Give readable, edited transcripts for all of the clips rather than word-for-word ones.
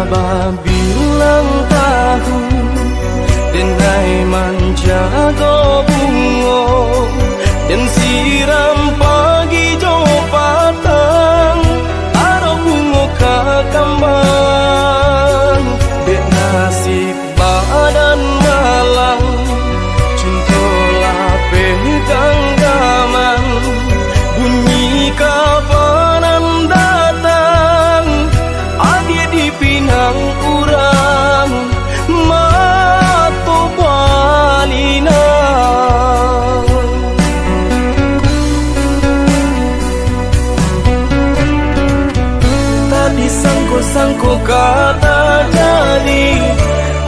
babi ulang tahun denai menjaga bungo dan siram pagi jo patang aro bungo kakambang dek nasib badan malang cintolah pegang gaman bunyi kapanan datang adik di pinang urang mato balina tadi sangko kata jadi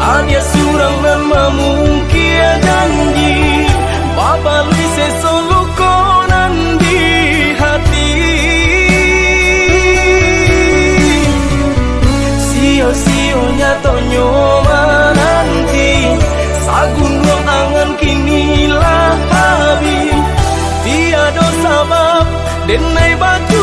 adia surang nama mungkin janji baba lui sesolo konan di hati sio nyato nyoma nanti sagun ruang angan kini lah habis tiada sabab denai baju